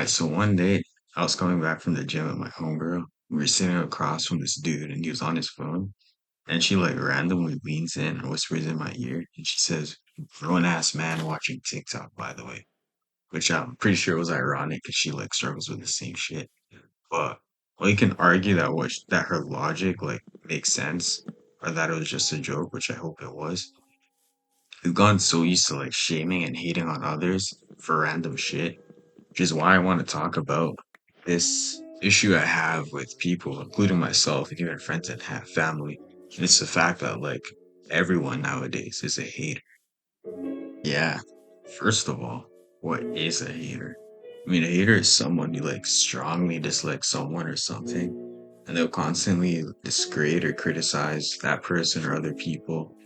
So one day I was coming back from the gym with my homegirl. We were sitting across from this dude and he was on his phone. And she like randomly leans in and whispers in my ear and she says, grown ass man watching TikTok, by the way. Which I'm pretty sure was ironic because she like struggles with the same shit. But well, you can argue that her logic like makes sense or that it was just a joke, which I hope it was. We've gotten so used to like shaming and hating on others for random shit, which is why I want to talk about this issue I have with people, including myself and even friends and family. And it's the fact that like everyone nowadays is a hater. Yeah. First of all, what is a hater? I mean, a hater is someone who like strongly dislikes someone or something, and they'll constantly disgrade or criticize that person or other people.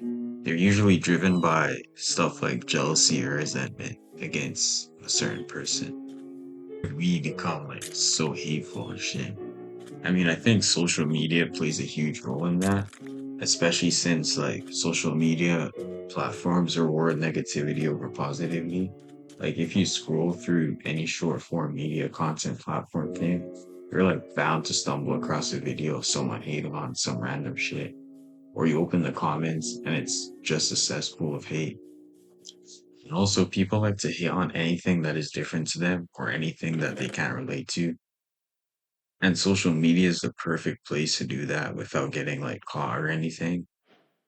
They're usually driven by stuff like jealousy or resentment against a certain person. We become like so hateful and shit. I mean, I think social media plays a huge role in that, especially since like social media platforms reward negativity over positivity. Like if you scroll through any short form media content platform thing, you're like bound to stumble across a video of someone hating on some random shit. Or you open the comments and it's just a cesspool of hate. And also people like to hate on anything that is different to them or anything that they can't relate to. And social media is the perfect place to do that without getting like caught or anything.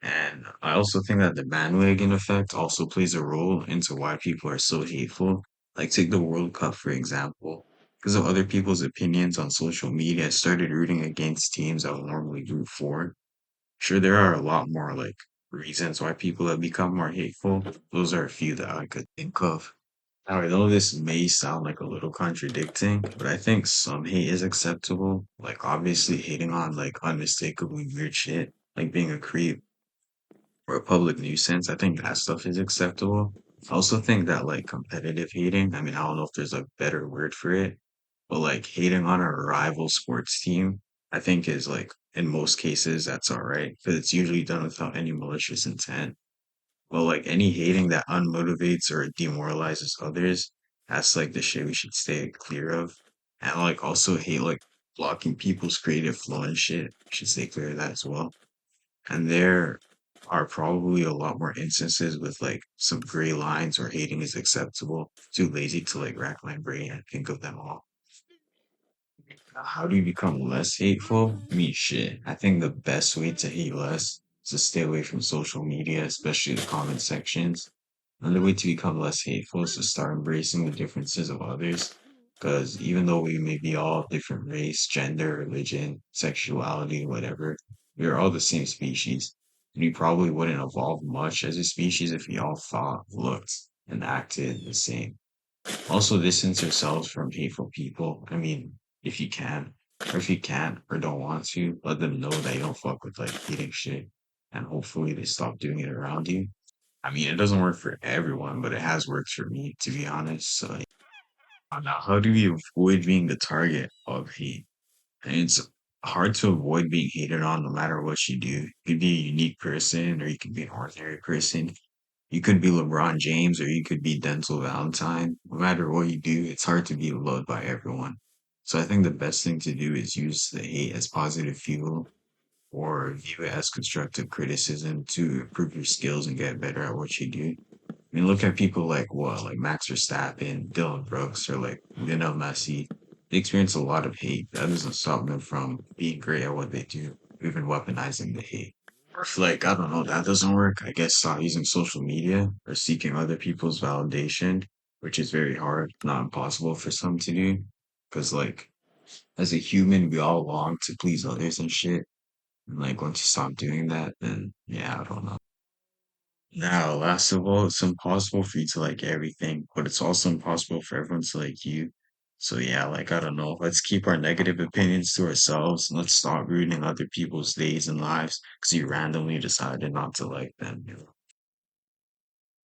And I also think that the bandwagon effect also plays a role into why people are so hateful. Like take the World Cup for example. Because of other people's opinions on social media, I started rooting against teams I would normally root for. Sure, there are a lot more like reasons why people have become more hateful. Those are a few that I could think of. Now, I know this may sound like a little contradicting, but I think some hate is acceptable. Like obviously hating on like unmistakably weird shit, like being a creep or a public nuisance. I think that stuff is acceptable. I also think that like competitive hating, I mean, I don't know if there's a better word for it, but like hating on a rival sports team, I think is like in most cases that's all right because it's usually done without any malicious intent. Well, like any hating that unmotivates or demoralizes others, that's like the shit we should stay clear of. And like also hate like blocking people's creative flow and shit. We should stay clear of that as well. And there are probably a lot more instances with like some gray lines where hating is acceptable. Too lazy to like rack my brain and think of them all. How do you become less hateful? I mean, shit. I think the best way to hate less is to stay away from social media, especially the comment sections. Another way to become less hateful is to start embracing the differences of others. Because even though we may be all different race, gender, religion, sexuality, whatever, we are all the same species. And we probably wouldn't evolve much as a species if we all thought, looked, and acted the same. Also, distance yourselves from hateful people. I mean, if you can, or if you can't or don't want to, let them know that you don't fuck with like eating shit. And hopefully they stop doing it around you. I mean, it doesn't work for everyone, but it has worked for me, to be honest. So, now, how do you avoid being the target of hate? And it's hard to avoid being hated on no matter what you do. You could be a unique person or you could be an ordinary person. You could be LeBron James or you could be Denzel Valentine. No matter what you do, it's hard to be loved by everyone. So I think the best thing to do is use the hate as positive fuel or view it as constructive criticism to improve your skills and get better at what you do. I mean, look at people like what, like Max Verstappen, Dylan Brooks, or like Lionel Messi. They experience a lot of hate. That doesn't stop them from being great at what they do, even weaponizing the hate. Or if like, I don't know, that doesn't work, I guess stop using social media or seeking other people's validation, which is very hard, not impossible for some to do. Because like, as a human, we all long to please others and shit. And like, once you stop doing that, then yeah, I don't know. Now, last of all, it's impossible for you to like everything, but it's also impossible for everyone to like you. So yeah, like I don't know. Let's keep our negative opinions to ourselves and let's stop ruining other people's days and lives because you randomly decided not to like them.